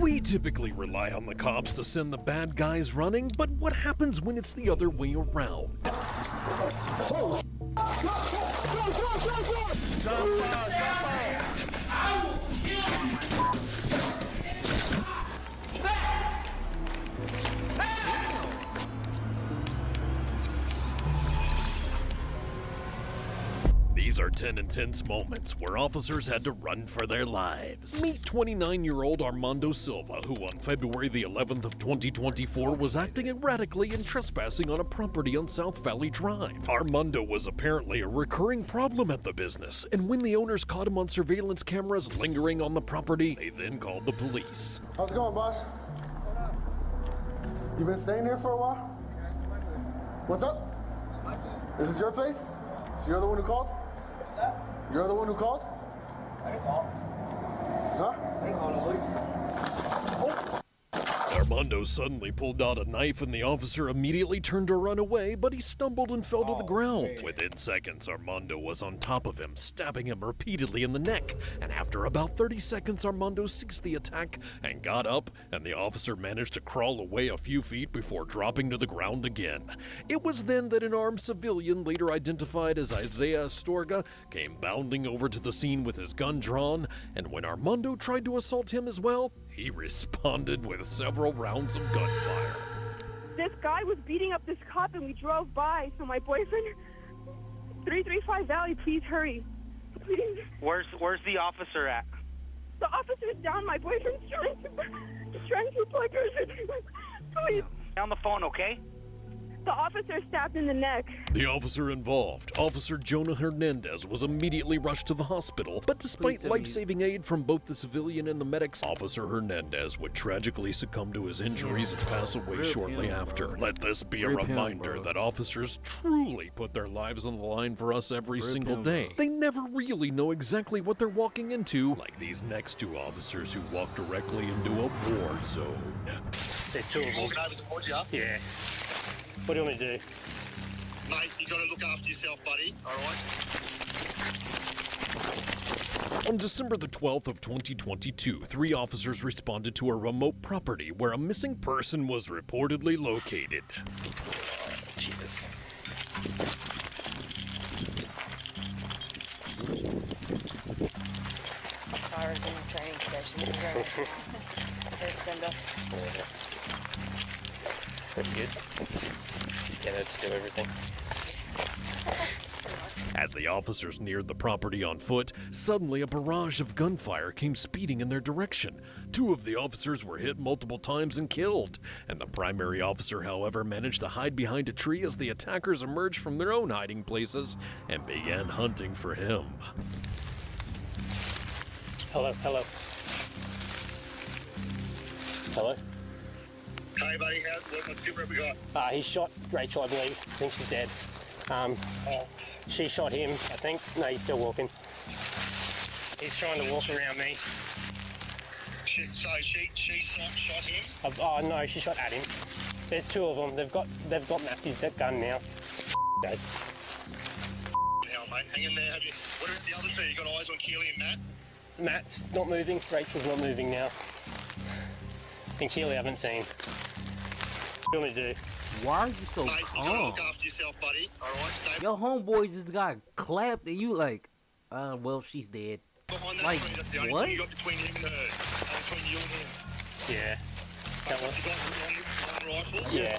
We typically rely on the cops to send the bad guys running, but what happens when it's the other way around? These are 10 intense moments where officers had to run for their lives. Meet 29-year-old Armando Silva, who on February the 11th of 2024 was acting erratically and trespassing on a property on South Valley Drive. Armando was apparently a recurring problem at the business, and when the owners caught him on surveillance cameras lingering on the property, they then called the police. How's it going, boss? You been staying here for a while? What's up? Is this your place? So you're the one who called? You're the one who called? I didn't call. Huh? I didn't call nobody. Armando suddenly pulled out a knife and the officer immediately turned to run away, but he stumbled and fell to the ground. Within seconds, Armando was on top of him, stabbing him repeatedly in the neck. And after about 30 seconds, Armando ceased the attack and got up, and the officer managed to crawl away a few feet before dropping to the ground again. It was then that an armed civilian, later identified as Isaiah Astorga, came bounding over to the scene with his gun drawn, and when Armando tried to assault him as well, he responded with several rounds of gunfire. This guy was beating up this cop and we drove by, so my boyfriend, 335 Valley, please hurry. Please. Where's the officer at? The officer's down, my boyfriend's trying to plug us. Please. On the phone, okay? The officer stabbed in the neck. The officer involved, Officer Jonah Hernandez, was immediately rushed to the hospital, but despite life-saving aid from both the civilian and the medics, Officer Hernandez would tragically succumb to his injuries and pass away shortly after. Let this be a reminder that officers truly put their lives on the line for us every single day. They never really know exactly what they're walking into, like these next two officers who walked directly into a war zone. There's two of them. Walking over towards you. Yeah. What do you want me to do? Mate, you got to look after yourself, buddy. All right? On December the 12th of 2022, 3 officers responded to a remote property where a missing person was reportedly located. Jesus. Cars in the training station. Send us. Pretty good. Scanner to do everything. As the officers neared the property on foot, suddenly a barrage of gunfire came speeding in their direction. 2 of the officers were hit multiple times and killed, and the primary officer, however, managed to hide behind a tree as the attackers emerged from their own hiding places and began hunting for him. Hello. Hey, buddy, what script have we got? He shot Rachel, I believe. I think she's dead. She shot him, I think. No, he's still walking. He's trying to walk around me. She shot him? Oh no, she shot at him. There's 2 of them. They've got Matthew's gun now. Dead. Now, mate, hang in there. What are the other 2? You got eyes on Keely and Matt? Matt's not moving. Rachel's not moving now. And Keely I haven't seen. What do you want me to do? Why are you so Mate, you got to calm? look after yourself, buddy. All right? Stay Your homeboy just got clapped and you like, well, she's dead. behind that Like, tree. That's the only what? thing you got between him and her. Between you and him. Yeah. That one? You got one rifle? Yeah.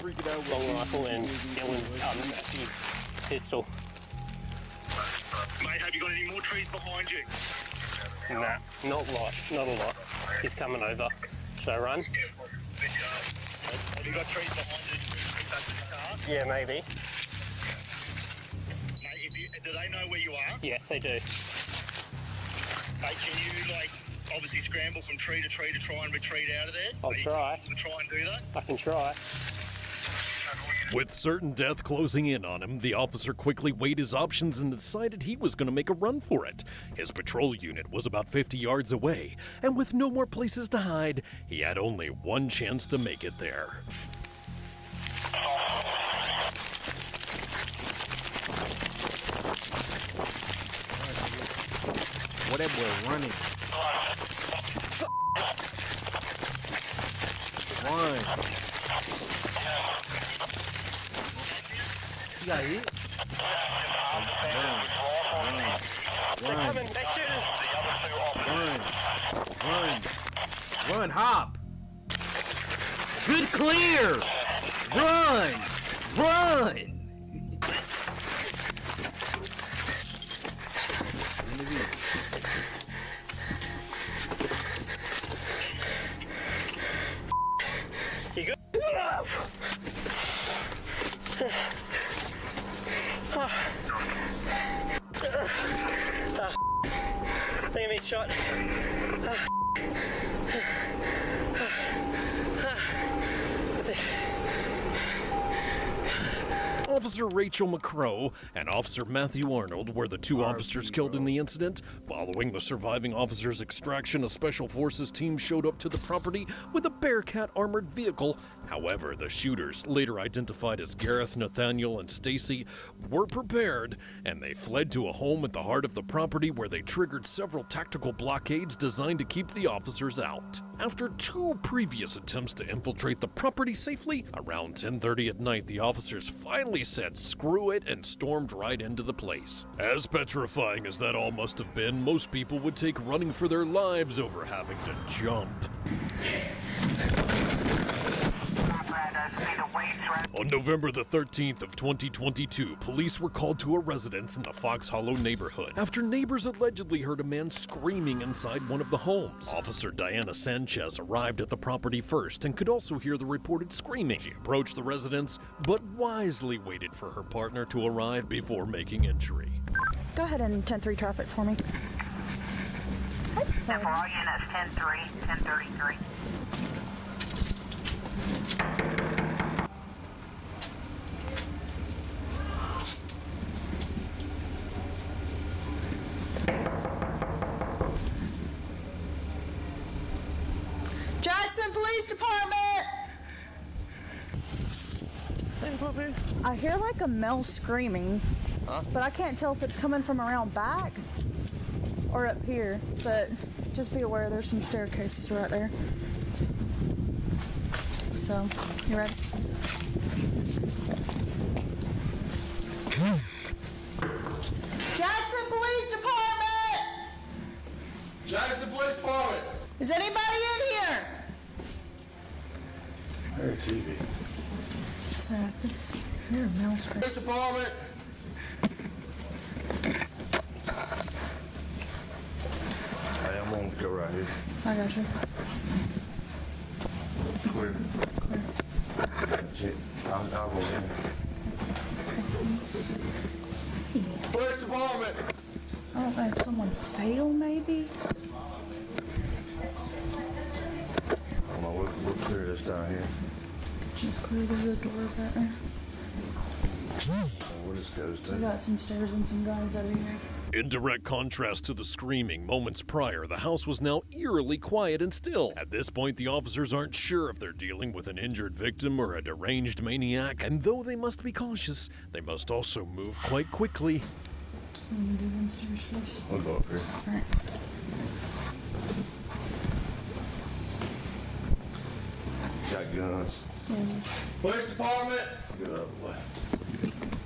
Long rifle and Dylan's Matthew's pistol. Mate, have you got any more trees behind you? Nah, not a lot. He's coming over. Should I run? Have you got trees behind you to pick up the car? Yeah, maybe. Mate, do they know where you are? Yes, they do. Mate, can you, obviously scramble from tree to tree to try and retreat out of there? I'll Are you try. able to try and do that? I can try. With certain death closing in on him, the officer quickly weighed his options and decided he was going to make a run for it. His patrol unit was about 50 yards away, and with no more places to hide, he had only one chance to make it there. What that boy running? You got hit? They're coming. They're shooting. Run, hop. Good clear. Run. You good? I think I'm shot. Officer Rachel McCrow and Officer Matthew Arnold were the two officers killed in the incident. Following the surviving officer's extraction, a special forces team showed up to the property with a Bearcat armored vehicle. However, the shooters, later identified as Gareth, Nathaniel, and Stacy, were prepared, and they fled to a home at the heart of the property where they triggered several tactical blockades designed to keep the officers out. After two previous attempts to infiltrate the property safely, around 10:30 at night, the officers finally said screw it and stormed right into the place. As petrifying as that all must have been, most people would take running for their lives over having to jump. On November the 13th of 2022, police were called to a residence in the Fox Hollow neighborhood after neighbors allegedly heard a man screaming inside one of the homes. Officer Diana Sanchez arrived at the property first and could also hear the reported screaming. She approached the residence, but wisely waited for her partner to arrive before making entry. Go ahead and 10-3 traffic for me. And for all units, 10-3, 10-33. Jackson Police Department! I hear like a male screaming, but I can't tell if it's coming from around back or up here. But just be aware there's some staircases right there. So, you ready? Jackson Police Department! Jackson Police Department! Is anybody in here? Hey, TV. So I hear a male scream. Police Department! Hey, I'm gonna go right here. I got you. Clear. I'll go in. Police Department! I don't know if someone fell, maybe? We'll clear this down here. Just clear the door right there. Where this goes to? We got some stairs and some guys over here. In direct contrast to the screaming moments prior, the house was now eerily quiet and still. At this point, the officers aren't sure if they're dealing with an injured victim or a deranged maniac, and though they must be cautious, they must also move quite quickly. I'm gonna do them stairs first. We'll go up here. Alright. Got guns. Police Department! Get out of the way.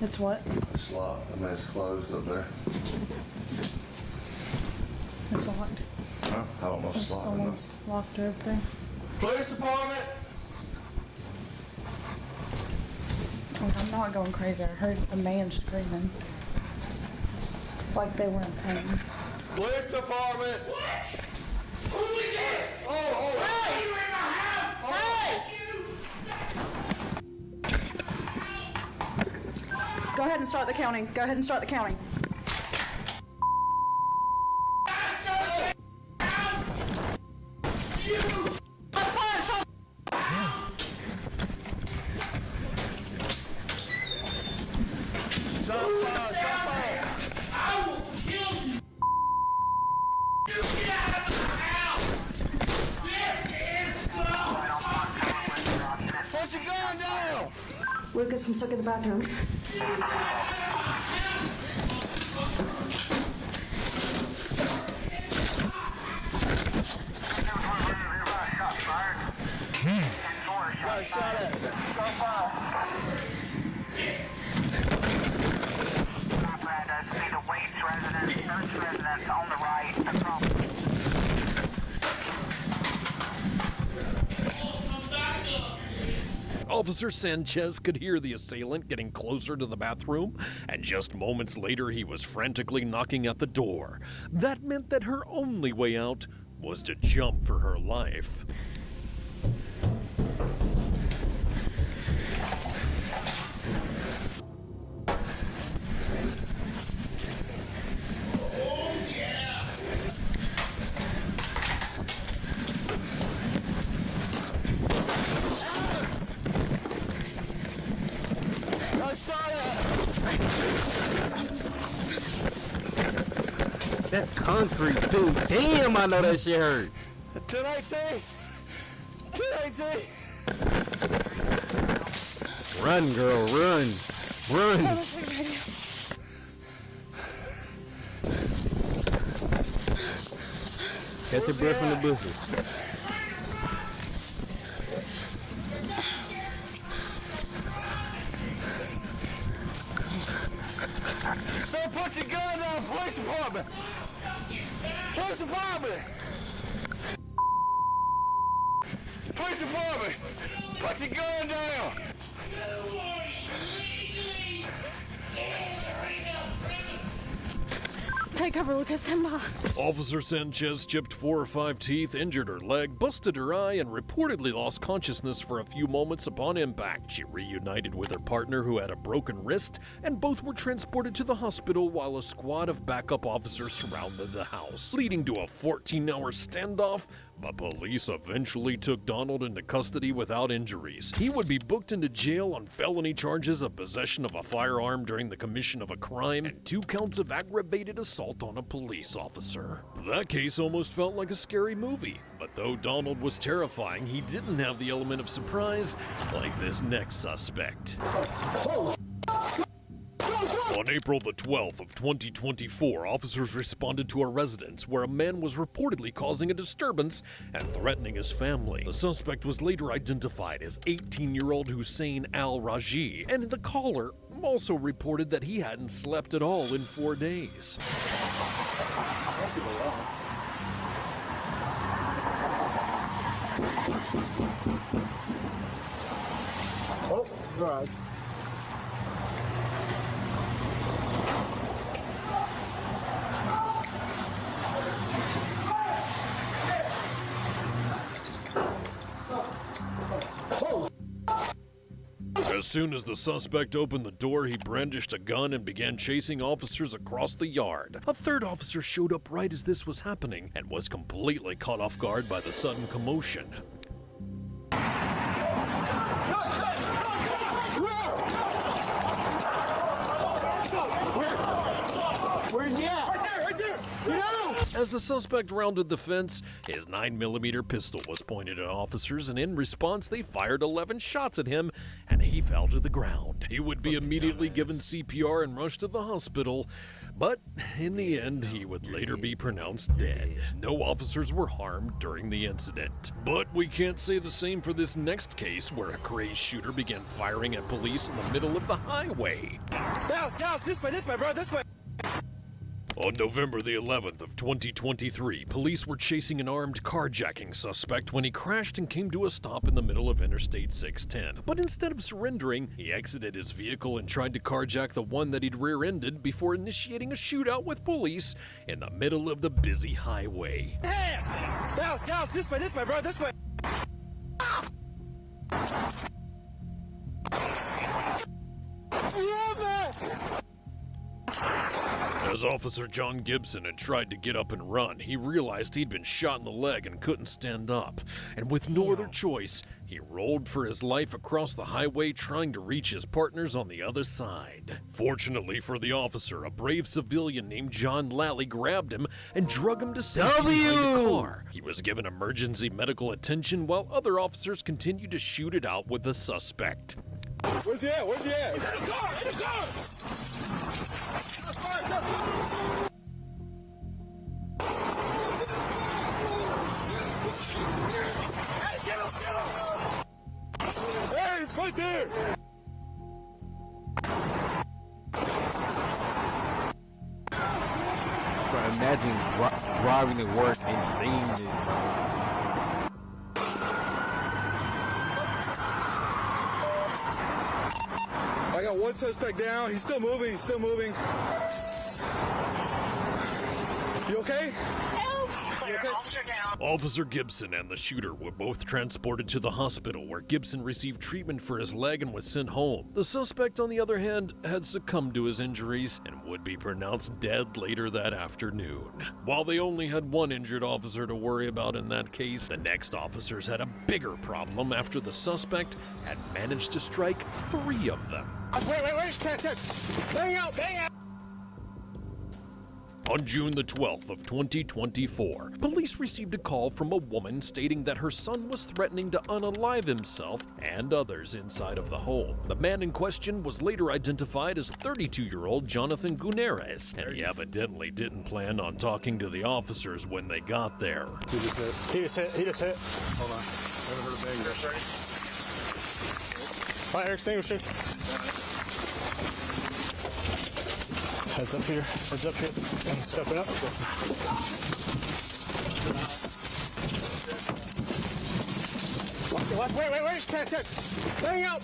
It's what? It's locked. I mean, it's closed up there. It's locked. Huh? I don't know if it's locked or not. Someone's locked over there. Police Department! Like, I'm not going crazy. I heard a man screaming. Like they were in pain. Police Department! What? Who is it? Oh, hey! You in my house! Hey! Go ahead and start the counting. Go ahead and start the counting. What's your gun down? Lucas, I'm stuck in the bathroom. Got a shot at it. Officer Sanchez could hear the assailant getting closer to the bathroom, and just moments later he was frantically knocking at the door. That meant that her only way out was to jump for her life. That's concrete too. Damn, I know that shit hurt. Did I say? Run, girl, run. Run. Catch your breath from the bushes. So put your gun down, police department! Police department! Police department! Put your gun down! Take cover, Lucas. Stand by. Officer Sanchez chipped 4 or 5 teeth, injured her leg, busted her eye, and reportedly lost consciousness for a few moments upon impact. She reunited with her partner who had a broken wrist, and both were transported to the hospital while a squad of backup officers surrounded the house, leading to a 14-hour standoff. But police eventually took Donald into custody without injuries. He would be booked into jail on felony charges of possession of a firearm during the commission of a crime and 2 counts of aggravated assault on a police officer. That case almost felt like a scary movie, but though Donald was terrifying, he didn't have the element of surprise like this next suspect. On April the 12th of 2024, officers responded to a residence where a man was reportedly causing a disturbance and threatening his family. The suspect was later identified as 18-year-old Hussein Al-Raji, and the caller also reported that he hadn't slept at all in 4 days. Oh, right. As soon as the suspect opened the door, he brandished a gun and began chasing officers across the yard. A third officer showed up right as this was happening and was completely caught off guard by the sudden commotion. Where's he at? Right there! As the suspect rounded the fence, his 9mm pistol was pointed at officers, and in response, they fired 11 shots at him, and he fell to the ground. He would be immediately given CPR and rushed to the hospital, but in the end, he would later be pronounced dead. No officers were harmed during the incident. But we can't say the same for this next case, where a crazed shooter began firing at police in the middle of the highway. Dallas, this way, bro, this way! On November the 11th of 2023, police were chasing an armed carjacking suspect when he crashed and came to a stop in the middle of Interstate 610. But instead of surrendering, he exited his vehicle and tried to carjack the one that he'd rear-ended before initiating a shootout with police in the middle of the busy highway. Dallas, this way, bro, this way! As Officer John Gibson had tried to get up and run, he realized he'd been shot in the leg and couldn't stand up. And with no other choice, he rolled for his life across the highway trying to reach his partners on the other side. Fortunately for the officer, a brave civilian named John Lally grabbed him and drug him to safety behind a car. He was given emergency medical attention while other officers continued to shoot it out with the suspect. Where's he at? In the car! Hey, it's right there! Bro, imagine driving to work and seeing this. I got one suspect down. He's still moving. He's still moving. You okay? Officer Gibson and the shooter were both transported to the hospital where Gibson received treatment for his leg and was sent home. The suspect, on the other hand, had succumbed to his injuries and would be pronounced dead later that afternoon. While they only had one injured officer to worry about in that case, the next officers had a bigger problem after the suspect had managed to strike 3 of them. Wait. Bang out. On June the 12th of 2024, police received a call from a woman stating that her son was threatening to unalive himself and others inside of the home. The man in question was later identified as 32-year-old Jonathan Guneres, and he evidently didn't plan on talking to the officers when they got there. He just hit. Hold on. I haven't heard a bang yet. Fire extinguisher. Heads up here. Step it up. Wait. Check. Bang out.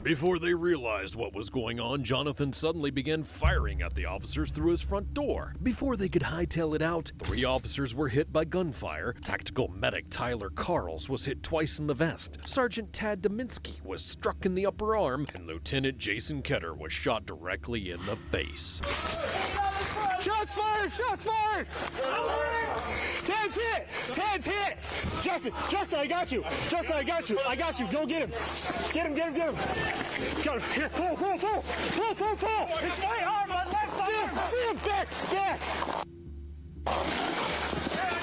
Before they realized what was going on, Jonathan suddenly began firing at the officers through his front door. Before they could hightail it out, 3 officers were hit by gunfire. Tactical medic Tyler Carls was hit twice in the vest. Sergeant Tad Dominski was struck in the upper arm, and Lieutenant Jason Ketter was shot directly in the face. Shots fired! Ted's hit! Justin, I got you! Go get him! Get him! Go, here, pull! It's my arm, my left arm! See him, back!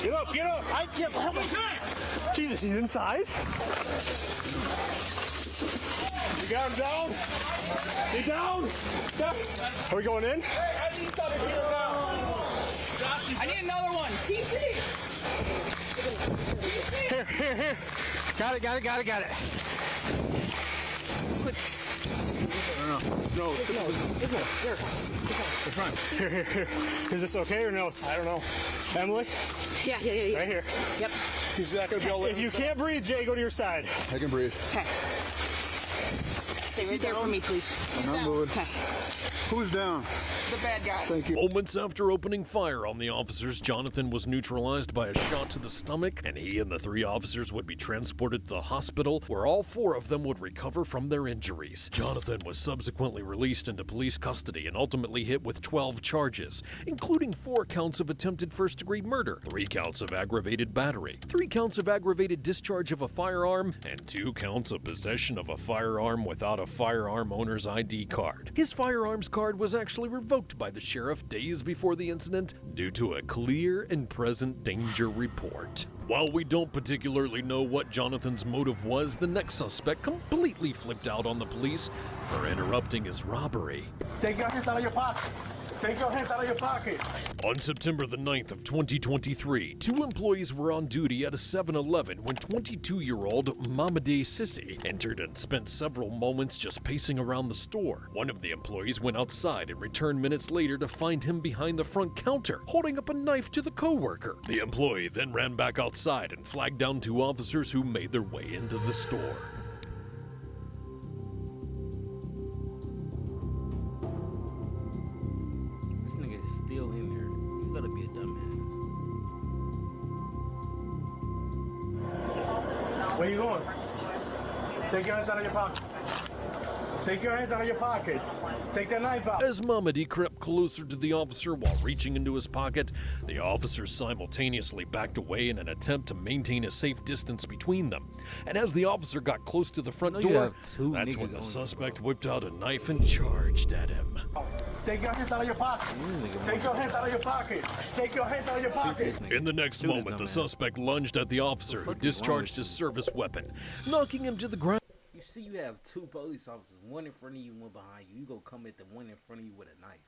Get up! I can't, how much time? Jesus, he's inside? You got him down? He's down? Are we going in? I need another one. TC! Here. Got it. No. Here. Is this okay or no? I don't know. Emily? Yeah. Right here. Yep. He's not going to be able to. If you can't breathe, Jay, go to your side. I can breathe. Okay. Stay right there for me, please. I'm not moving. Okay. Who's down? The bad guy. Thank you. Moments after opening fire on the officers, Jonathan was neutralized by a shot to the stomach, and he and the 3 officers would be transported to the hospital, where all 4 of them would recover from their injuries. Jonathan was subsequently released into police custody and ultimately hit with 12 charges, including 4 counts of attempted first-degree murder, 3 counts of aggravated battery, 3 counts of aggravated discharge of a firearm, and 2 counts of possession of a firearm without a firearm owner's ID card. His firearms card was actually revoked by the sheriff days before the incident due to a clear and present danger report. While we don't particularly know what Jonathan's motive was, the next suspect completely flipped out on the police for interrupting his robbery. Take your hands out of your pocket. On September the 9th of 2023, 2 employees were on duty at a 7-Eleven when 22-year-old Mamadi Sissi entered and spent several moments just pacing around the store. One of the employees went outside and returned minutes later to find him behind the front counter, holding up a knife to the coworker. The employee then ran back outside and flagged down 2 officers who made their way into the store. Still in there. You gotta be a dumbass. Where you going? Take your hands out of your pocket. Take your hands out of your pockets. Take that knife out. As Mamadi crept closer to the officer while reaching into his pocket, the officers simultaneously backed away in an attempt to maintain a safe distance between them. And as the officer got close to the front door, that's when the suspect whipped out a knife and charged at him. Take your hands out of your pocket. Take your hands out of your pocket. Take your hands out of your pocket. In the next moment, the suspect lunged at the officer, who discharged his service weapon, knocking him to the ground. You see, you have 2 police officers, one in front of you and one behind you. You go come at the one in front of you with a knife.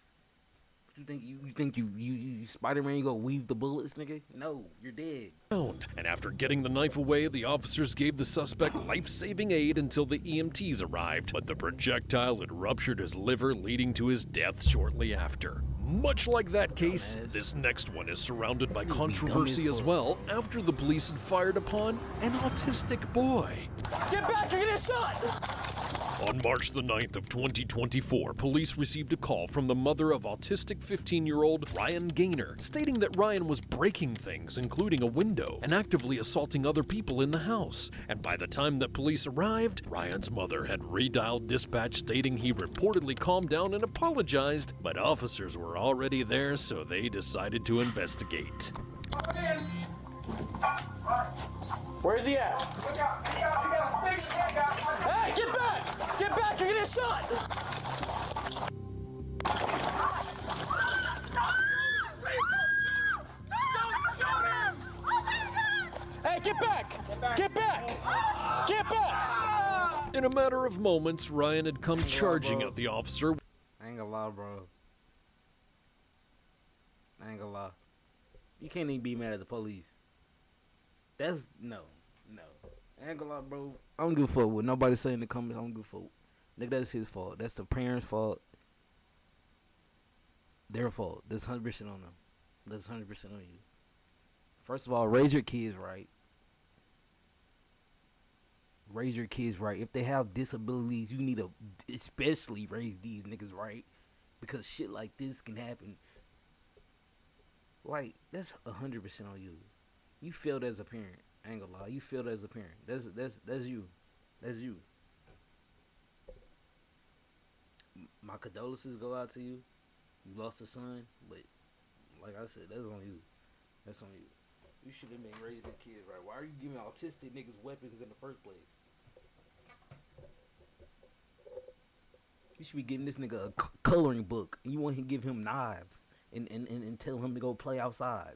You think you Spider-Man, you go weave the bullets, nigga? No, you're dead. And after getting the knife away, the officers gave the suspect life-saving aid until the EMTs arrived, but the projectile had ruptured his liver, leading to his death shortly after. Much like that case, this next one is surrounded by controversy as well after the police had fired upon an autistic boy. Get back, you're getting shot! On March the 9th of 2024, police received a call from the mother of autistic 15-year-old Ryan Gaynor, stating that Ryan was breaking things, including a window, and actively assaulting other people in the house. And by the time that police arrived, Ryan's mother had redialed dispatch stating he reportedly calmed down and apologized, but officers were already there, so they decided to investigate. Where's he at? Hey, get back! Get back, you're getting shot! Hey, get back! Get back! Get back! In a matter of moments, Ryan had come charging at the officer. I ain't gonna lie, bro. I ain't gonna lie. You can't even be mad at the police. That's no. I ain't gonna lie, bro. I don't give a fuck what nobody say in the comments. I don't give a fuck. Nigga, that's his fault. That's the parents' fault. Their fault. That's 100% on them. That's 100% on you. First of all, raise your kids right. Raise your kids right. If they have disabilities, you need to especially raise these niggas right. Because shit like this can happen. Like, that's 100% on you. You failed as a parent. I ain't gonna lie. You failed as a parent. That's you. That's you. My condolences go out to you. You lost a son, but like I said, that's on you. That's on you. You should have been raising kids right. Why are you giving autistic niggas weapons in the first place? You should be giving this nigga a coloring book. And you want to give him knives and tell him to go play outside.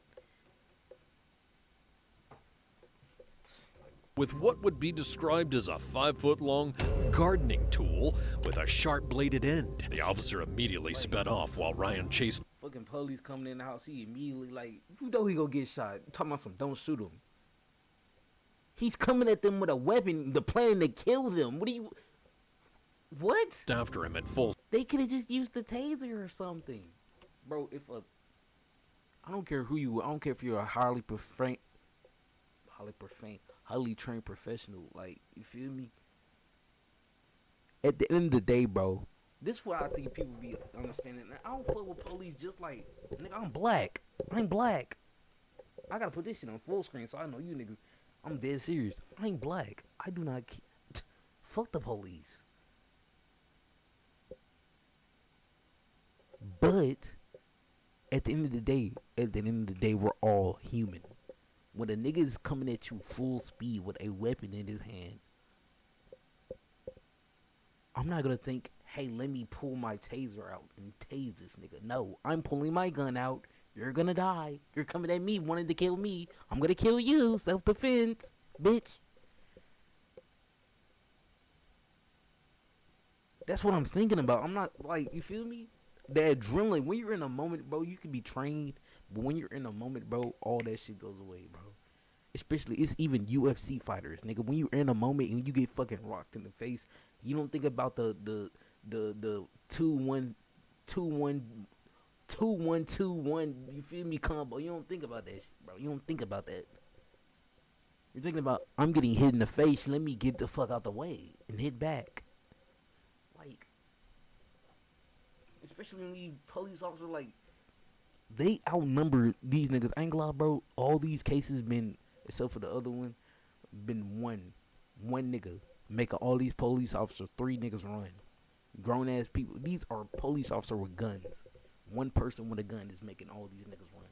With what would be described as a 5-foot-long gardening tool with a sharp-bladed end. The officer immediately sped off while Ryan chased. Fucking police coming in the house, he immediately like, you know he gonna get shot. Talking about some, don't shoot him. He's coming at them with a weapon, the plan to kill them. What? After him at full. They could have just used the taser or something. Bro, I don't care who you, I don't care if you're a highly trained professional, like, you feel me? At the end of the day, bro, this is why I think people be understanding. I don't fuck with police just like, nigga, I'm black. I gotta put this shit on full screen so I know you niggas, I'm dead serious. I ain't black. I do not fuck the police. But at the end of the day, we're all human. When a nigga is coming at you full speed with a weapon in his hand, I'm not gonna think, hey, let me pull my taser out and tase this nigga. No, I'm pulling my gun out. You're gonna die. You're coming at me, wanting to kill me. I'm gonna kill you. Self-defense, bitch. That's what I'm thinking about. I'm not, like, you feel me? The adrenaline, when you're in a moment, bro, you can be trained. But when you're in a moment, bro, all that shit goes away, bro. Especially, it's even UFC fighters, nigga. When you're in a moment and you get fucking rocked in the face, you don't think about the 2-1, you feel me, combo. You don't think about that shit, bro. You don't think about that. You're thinking about, I'm getting hit in the face, let me get the fuck out the way and hit back. Like, especially when you police officers, like, they outnumber these niggas. I ain't gonna lie, bro. All these cases been, except for the other one, been one nigga making all these police officers, 3 niggas run. Grown ass people. These are police officers with guns. One person with a gun is making all these niggas run.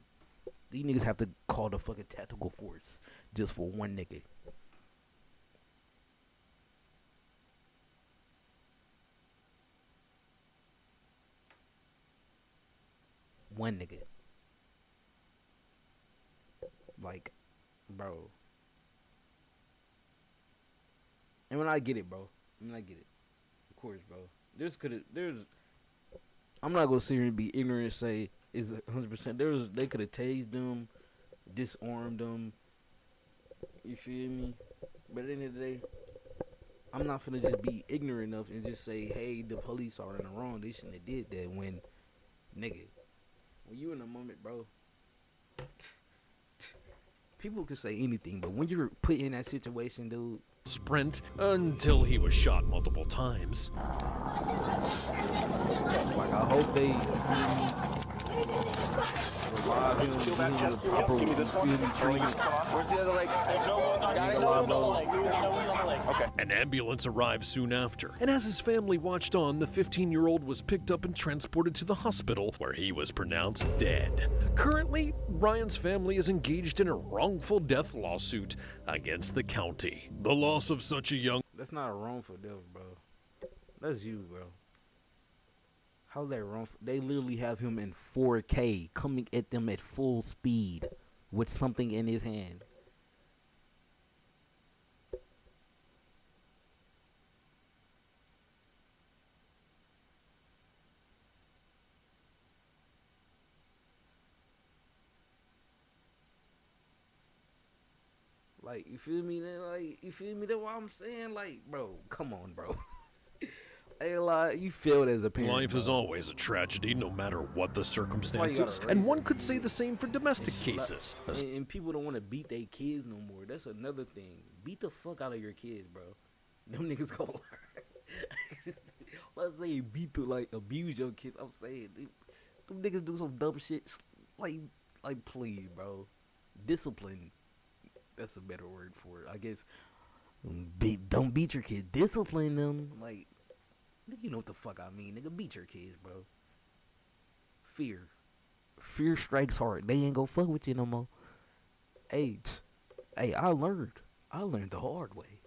These niggas have to call the fucking tactical force just for one nigga. One nigga. Like, bro. And when I get it, bro. Of course, bro. I'm not gonna sit here and be ignorant and say is 100%. They could have tased them, disarmed them. You feel me? But at the end of the day, I'm not finna just be ignorant enough and just say, hey, the police are in the wrong. They shouldn't have did that when, nigga, when you in a moment, bro, people can say anything, but when you're put in that situation, dude. Sprint until he was shot multiple times. Like, I hope they revive him. Give me this one. Where's the other leg? Okay. An ambulance arrived soon after, and as his family watched on, the 15-year-old was picked up and transported to the hospital, where he was pronounced dead. Currently, Ryan's family is engaged in a wrongful death lawsuit against the county. The loss of such a young... That's not a wrongful death, bro. That's you, bro. How's that wrongful? They literally have him in 4K coming at them at full speed with something in his hand. Like, you feel me? Like, you feel me? That's what I'm saying. Like, bro, come on, bro. Hey, like, you feel it as a parent. Life is bro. always a tragedy, no matter what the circumstances. And one could say the same for domestic cases. And people don't want to beat their kids no more. That's another thing. Beat the fuck out of your kids, bro. Them niggas gonna learn. Let's say beat the, like, abuse your kids. I'm saying, them niggas do some dumb shit. Like, please, bro. Discipline. That's a better word for it, I guess. Don't beat your kids. Discipline them. Like, you know what the fuck I mean, nigga. Beat your kids, bro. Fear strikes hard. They ain't gonna fuck with you no more. Hey, I learned the hard way.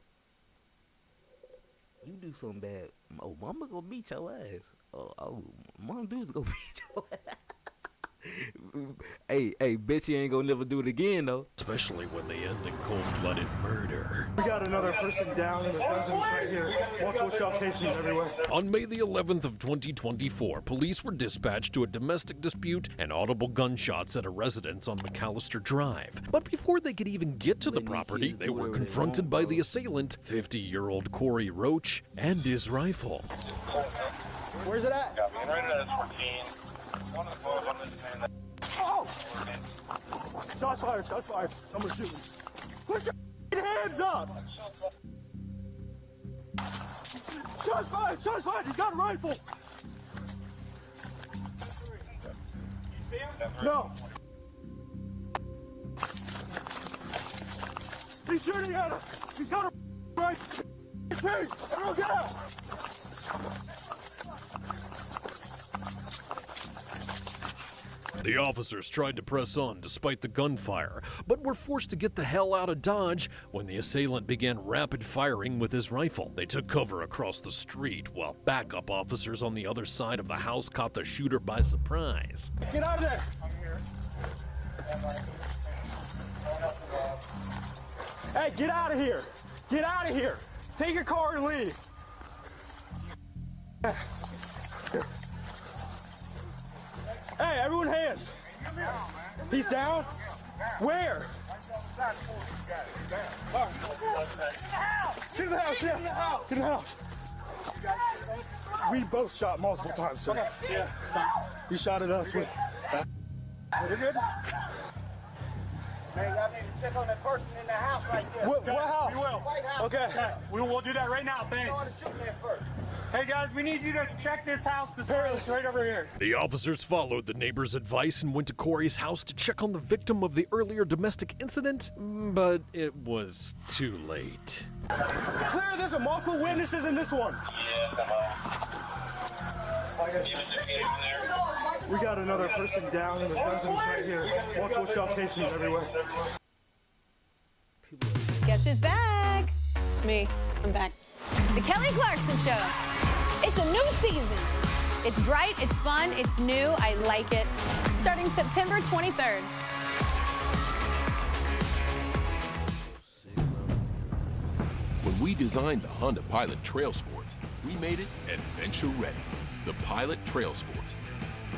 You do something bad, oh, mama gonna beat your ass. Oh, mom dude's gonna beat your ass. Hey, bet you ain't gonna never do it again, though. Especially when they end in cold-blooded murder. We got another person down in the residence right here. Multiple shell casings everywhere. On May the 11th of 2024, police were dispatched to a domestic dispute and audible gunshots at a residence on McAllister Drive. But before they could even get to the property, they were confronted by the assailant, 50-year-old Corey Roach, and his rifle. Where's it at? Right at 14. Oh! Shots fired. Someone's shooting. Put your hands up! Shots fired! He's got a rifle! You see him? No. He's shooting at us! He's got a rifle! Everyone get out! The officers tried to press on despite the gunfire, but were forced to get the hell out of Dodge when the assailant began rapid firing with his rifle. They took cover across the street while backup officers on the other side of the house caught the shooter by surprise. Get out of there! Hey, get out of here! Get out of here! Take your car and leave! Hey, everyone hands! He's down? Where? Get in the house, yeah! Get in the house! We both shot multiple times, sir. Okay. Yeah. He shot at us with... You're good? Hey, y'all need to check on that person in the house right there. What house? We will. White House. Okay. We'll do that right now, thanks. Shoot me first. Hey guys, we need you to check this house. It's right over here. The officers followed the neighbor's advice and went to Corey's house to check on the victim of the earlier domestic incident, but it was too late. Clear, there's multiple witnesses in this one. We got another person down in the residence right here. Multiple shell casings everywhere. Guess who's back? Me. I'm back. The Kelly Clarkson Show. It's a new season. It's bright, it's fun, it's new. I like it. Starting September 23rd. When we designed the Honda Pilot Trail Sports, we made it adventure ready. The Pilot Trail Sports.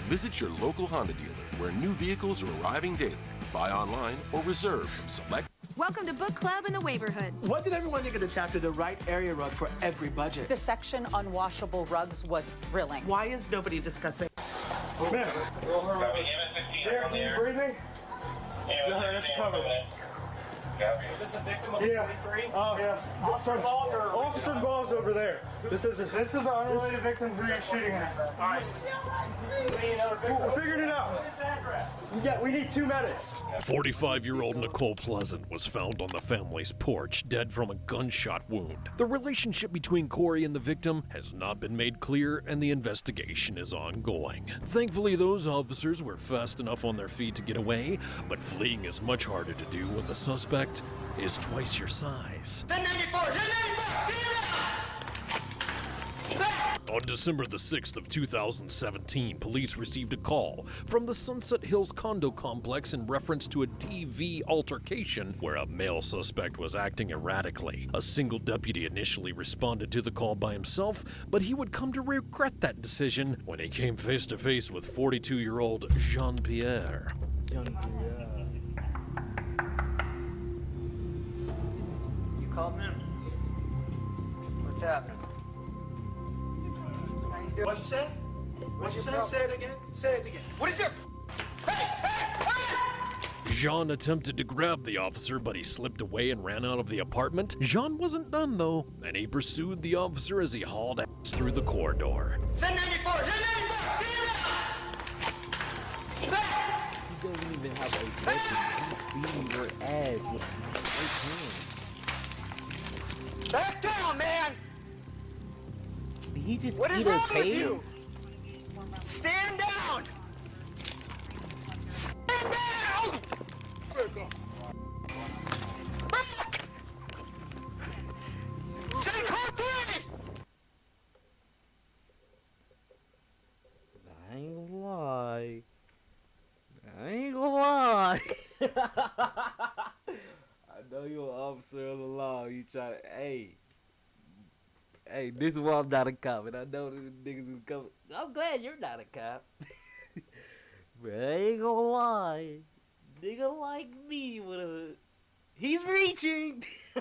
Visit your local Honda dealer where new vehicles are arriving daily. Buy online or reserve from select. Welcome to Book Club in the Neighborhood. What did everyone think of the chapter, The Right Area Rug for Every Budget? The section on washable rugs was thrilling. Why is nobody discussing? Man. There, can you breathe me? Go ahead, let's cover that. Is this a victim of 43? Oh, yeah. Officer Ball's over there. This is an unrelated victim who you're shooting at. All right. We're figuring it out. Yeah, we need 2 medics. 45-year-old Nicole Pleasant was found on the family's porch, dead from a gunshot wound. The relationship between Corey and the victim has not been made clear, and the investigation is ongoing. Thankfully, those officers were fast enough on their feet to get away, but fleeing is much harder to do when the suspect is twice your size. 1094! On December the 6th of 2017, police received a call from the Sunset Hills condo complex in reference to a TV altercation where a male suspect was acting erratically. A single deputy initially responded to the call by himself, but he would come to regret that decision when he came face to face with 42-year-old Jean-Pierre. You called me? What's happening? What you say? What you say? Say it again. Say it again. What is your... Jean attempted to grab the officer, but he slipped away and ran out of the apartment. Jean wasn't done, though, and he pursued the officer as he hauled ass through the corridor. 1094! 1094! He doesn't even have a weapon. He's beating your ass with his right hand. Back down, man! He just What is eat a wrong with tail? you? Stand down! Stand down! Back! Stay close to me! I ain't gonna lie. I ain't gonna lie. I know you're an officer of the law. You try to, hey, this is why I'm not a cop, and I know this niggas is coming. I'm glad you're not a cop. But I ain't gonna lie. Nigga like me with a... He's reaching! I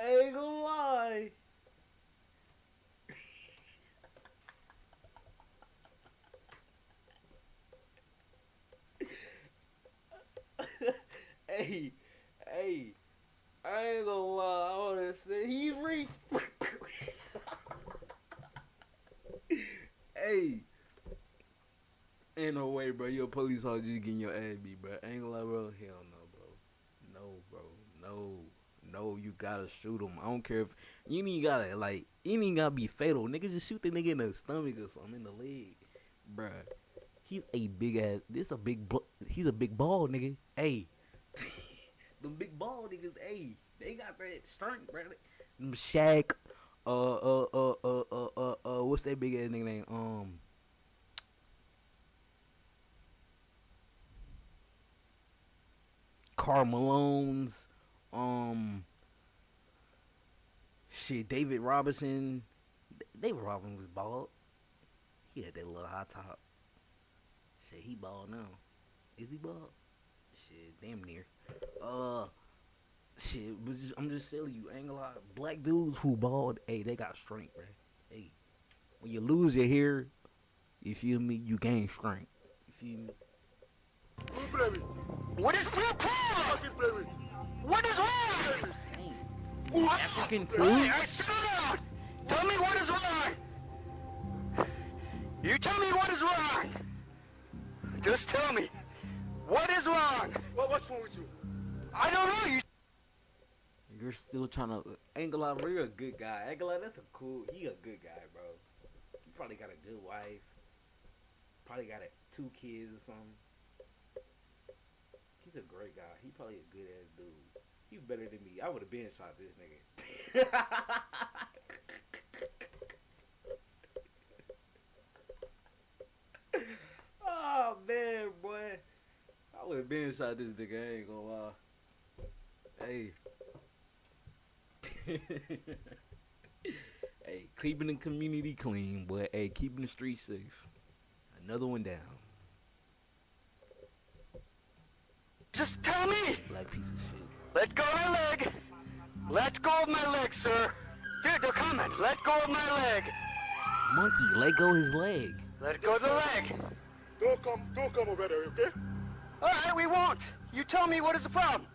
ain't gonna lie. Hey, I ain't gonna lie, I wanna say he's reached. Hey, ain't no way, bro. You're a police officer just getting your ass beat, bro. Ain't gonna lie, bro. Hell no, bro. No, bro. No, you gotta shoot him. I don't care if you ain't even gotta be fatal. Nigga, just shoot the nigga in the stomach or something, in the leg, bruh. He's a big ass. He's a big ball, nigga. Hey. Them big ball niggas, hey, they got that strength, bro. Them Shaq, what's that big ass nigga name? Karl Malone's, David Robinson. David Robinson was bald. He had that little high top. Shit, he bald now. Is he bald? Shit, damn near. I'm just telling you, ain't a lot of black dudes who bald, hey, they got strength, bro. Hey, when you lose your hair, you feel me, you gain strength. You feel me? What is your problem? What is wrong? What? African too? Hey, sit down! Tell me what is wrong! You tell me what is wrong! Just tell me. What is wrong? What's wrong with you? I don't know. You're still trying to... Ain't gonna lie, bro, you're a good guy. Ain't gonna lie, he a good guy, bro. You probably got a good wife. Probably got 2 kids or something. He's a great guy. He probably a good ass dude. He's better than me. I would have been shot this nigga. Oh man, boy. I would have been shot this nigga, I ain't gonna lie. Hey. Hey, keeping the community clean, but hey, keeping the streets safe. Another one down. Just tell me. Black piece of shit. Let go of my leg. Let go of my leg, sir. Dude, they're coming. Let go of my leg. Monkey, let go his leg. Let go of the leg. Don't come over there, okay? All right, we won't. You tell me what is the problem.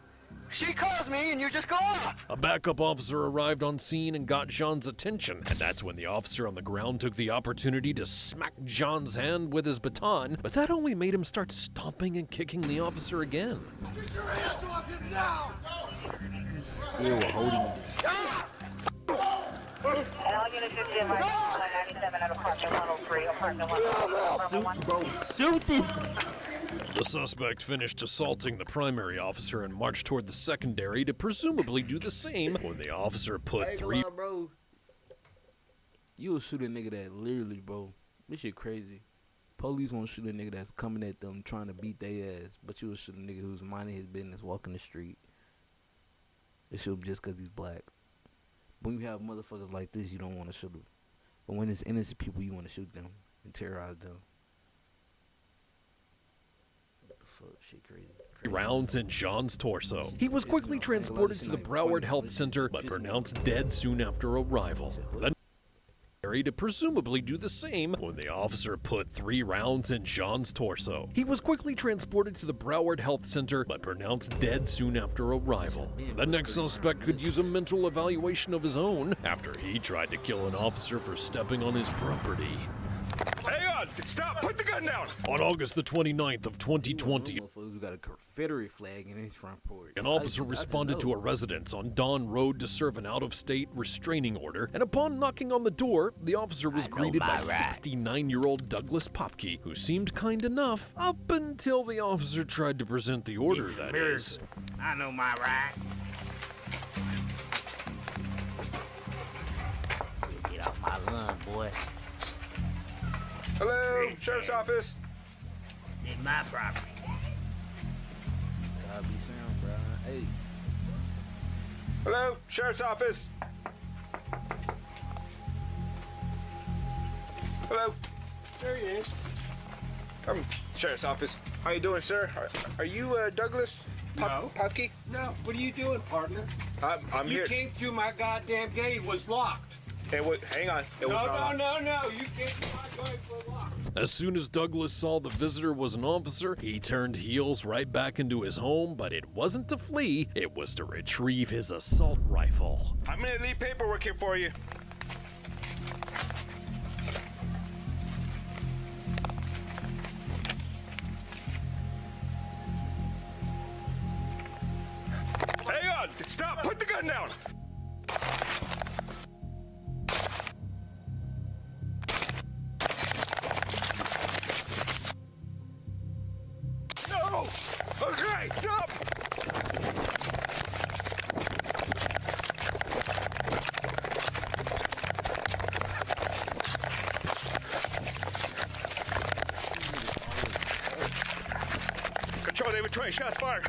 She calls me and you just go off. A backup officer arrived on scene and got Jean's attention, and that's when the officer on the ground took the opportunity to smack Jean's hand with his baton, but that only made him start stomping and kicking the officer again. Get your hands off him now! Still holding him. Shoot this! The suspect finished assaulting the primary officer and marched toward the secondary to presumably do the same when the officer put three... Bro. You will shoot a nigga that literally, bro. This shit crazy. Police won't shoot a nigga that's coming at them trying to beat their ass, but you will shoot a nigga who's minding his business walking the street. They shoot him just because he's black. When you have motherfuckers like this, you don't want to shoot them. But when it's innocent people, you want to shoot them and terrorize them. What the fuck? Shit crazy. rounds in Jean's torso. He was quickly transported to the Broward Health Center, but pronounced dead soon after arrival. The to presumably do the same when the officer put 3 rounds in Jean's torso. He was quickly transported to the Broward Health Center, but pronounced dead soon after arrival. The next suspect could use a mental evaluation of his own after he tried to kill an officer for stepping on his property. Hang on! Stop! Put the gun down! On August the 29th of 2020, who got a Confederate flag in his front porch. An officer responded to a residence on Dawn Road to serve an out-of-state restraining order, and upon knocking on the door, the officer was greeted by 69-year-old Douglas Popke, who seemed kind enough up until the officer tried to present the order, that is. I know my right. Get off my lawn, boy. Hello, Sheriff's Office. In my property. Gotta be sound, bro. Hey. Hello, Sheriff's Office. Hello. There he is. Sheriff's Office. How you doing, sir? Are you Douglas Popke? No. What are you doing, partner? I'm here. You came through my goddamn gate. It was locked. It was. Hang on. It was not locked. No. You came through my gate for locked. As soon as Douglas saw the visitor was an officer, he turned heels right back into his home, but it wasn't to flee, it was to retrieve his assault rifle. I'm gonna leave paperwork here for you. Hang on! Stop! Put the gun down! No! Okay, stop! Control, David 20, shots fired.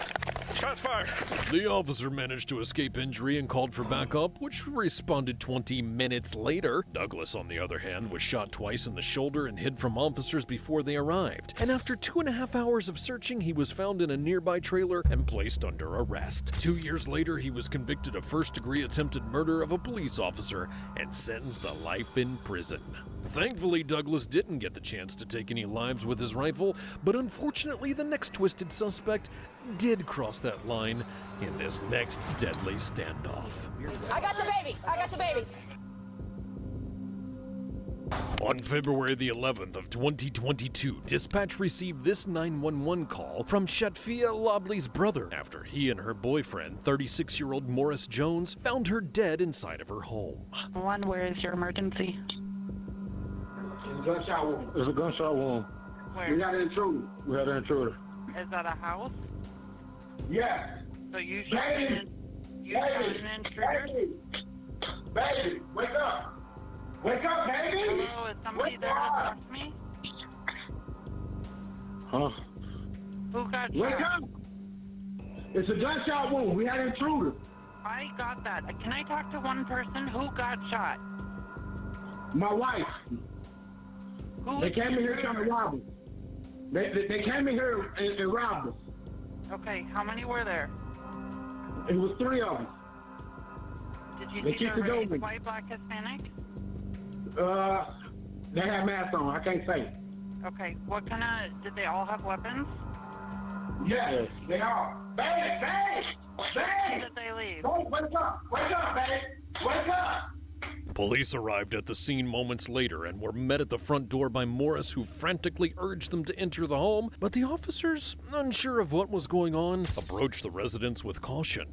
Shots fired. The officer managed to escape injury and called for backup, which responded 20 minutes later. Douglas, on the other hand, was shot twice in the shoulder and hid from officers before they arrived. And after 2.5 hours of searching, he was found in a nearby trailer and placed under arrest. 2 years later, he was convicted of first-degree attempted murder of a police officer and sentenced to life in prison. Thankfully, Douglas didn't get the chance to take any lives with his rifle, but unfortunately, the next twisted suspect did cross that line in this next deadly standoff. I got the baby. I got the baby. On February the 11th of 2022, dispatch received this 911 call from Shatfia Lobley's brother after he and her boyfriend, 36-year-old Morris Jones, found her dead inside of her home. One, where is your emergency? Gunshot wound. There's a gunshot wound. Where? We got an intruder. We had an intruder. Is that a house? Yes. So you shot an intruder? Baby, wake up. Wake up, baby. Hello, is somebody there to talk to me? Huh? Who got Wake shot? up. It's a gunshot wound. We had an intruder. I got that. Can I talk to one person? Who got shot? My wife. They came in here trying to rob us. They came in here and robbed us. Okay, how many were there? It was 3 of them. Did you They see kicked the their race, door. white, black, Hispanic? They had masks on. I can't say. Okay, what kind of, did they all have weapons? Yes, they are. Babe! When did they leave? Don't wake up! Wake up, babe! Wake up! Police arrived at the scene moments later and were met at the front door by Morris, who frantically urged them to enter the home, but the officers, unsure of what was going on, approached the residents with caution.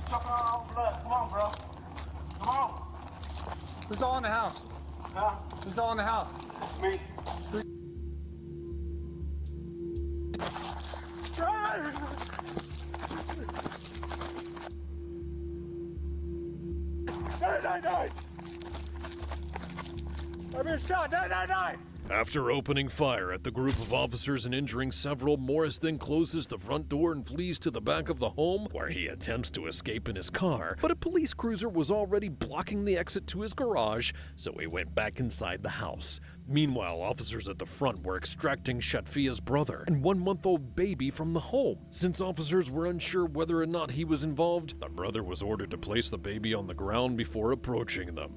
Come on, bro. Come on. Who's all in the house? Huh? Who's all in the house? It's me. Nine. I'm being shot. 999. After opening fire at the group of officers and injuring several, Morris then closes the front door and flees to the back of the home, where he attempts to escape in his car. But a police cruiser was already blocking the exit to his garage, so he went back inside the house. Meanwhile, officers at the front were extracting Shatfia's brother and 1-month-old baby from the home. Since officers were unsure whether or not he was involved, the brother was ordered to place the baby on the ground before approaching them.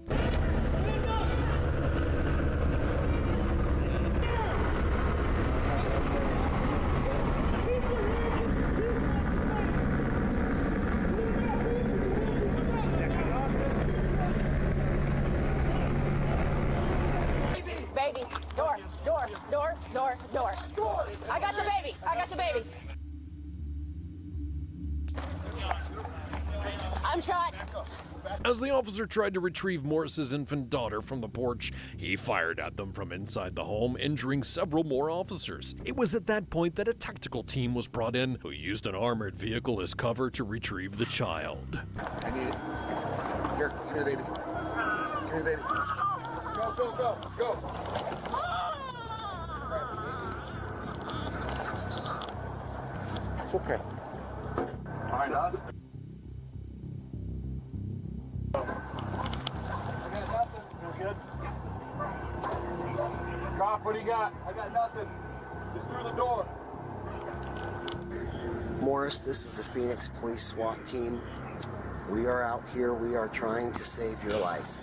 Baby, door. I got the baby. I'm shot. As the officer tried to retrieve Morris's infant daughter from the porch, he fired at them from inside the home, injuring several more officers. It was at that point that a tactical team was brought in, who used an armored vehicle as cover to retrieve the child. I need it. Here, come here, baby. Come here, baby. Go. It's okay. All right, us. I got nothing. Feels good. Goff, what do you got? I got nothing. Just through the door. Morris, this is the Phoenix Police SWAT team. We are out here. We are trying to save your life.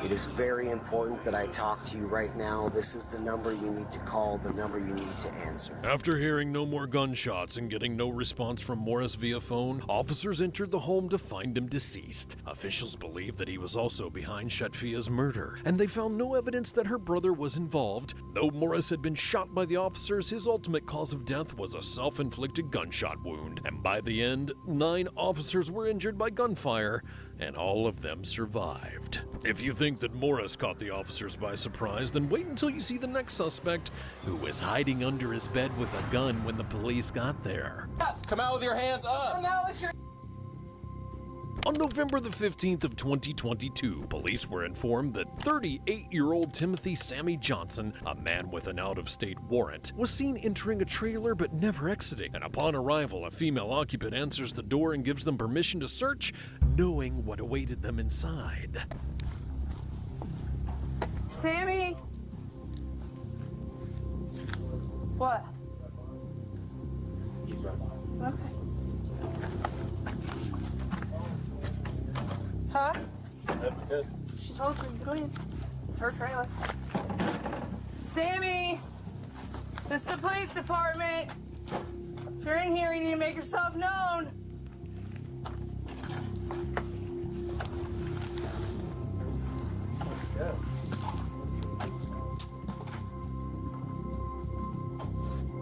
It is very important that I talk to you right now. This is the number you need to call, the number you need to answer. After hearing no more gunshots and getting no response from Morris via phone, officers entered the home to find him deceased. Officials believe that he was also behind Shatfia's murder, and they found no evidence that her brother was involved. Though Morris had been shot by the officers, his ultimate cause of death was a self-inflicted gunshot wound, and by the end, 9 officers were injured by gunfire, and all of them survived. If you think that Morris caught the officers by surprise, then wait until you see the next suspect, who was hiding under his bed with a gun when the police got there. Come out with your hands up. Come out with your... On November the 15th of 2022, police were informed that 38-year-old Timothy Sammy Johnson, a man with an out-of-state warrant, was seen entering a trailer but never exiting. And upon arrival, a female occupant answers the door and gives them permission to search, knowing what awaited them inside. Sammy? What? He's right behind. Okay. Huh? She told us we could go in. It's her trailer. Sammy! This is the police department. If you're in here, you need to make yourself known.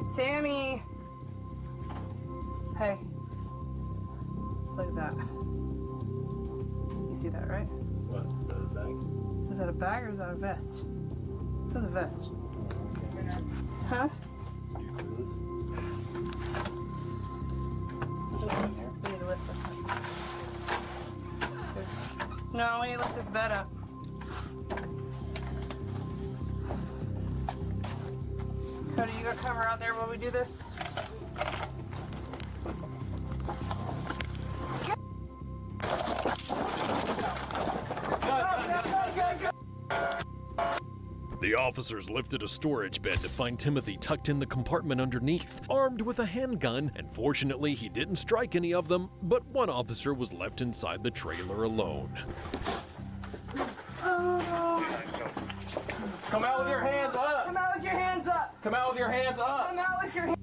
Sammy! Hey. Look at that. You see that, right? What? Is that a bag? Is that a bag or is that a vest? That's a vest. Huh? We need to lift this up. No, we need to lift this bed up. Cody, you got cover out there while we do this? The officers lifted a storage bed to find Timothy tucked in the compartment underneath, armed with a handgun, and fortunately he didn't strike any of them, but one officer was left inside the trailer alone. Come out with your hands up. Come out with your hands up. Come out with your hands up. Come out with your hands.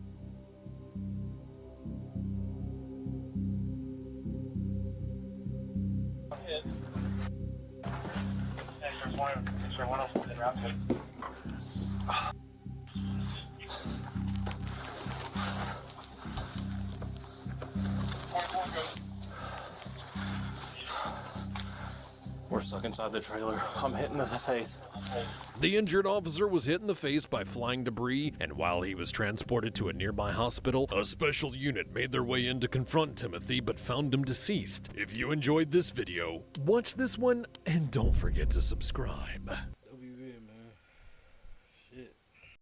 We're stuck inside the trailer. I'm hit in the face. The injured officer was hit in the face by flying debris, and while he was transported to a nearby hospital, a special unit made their way in to confront Timothy but found him deceased. If you enjoyed this video, watch this one and don't forget to subscribe.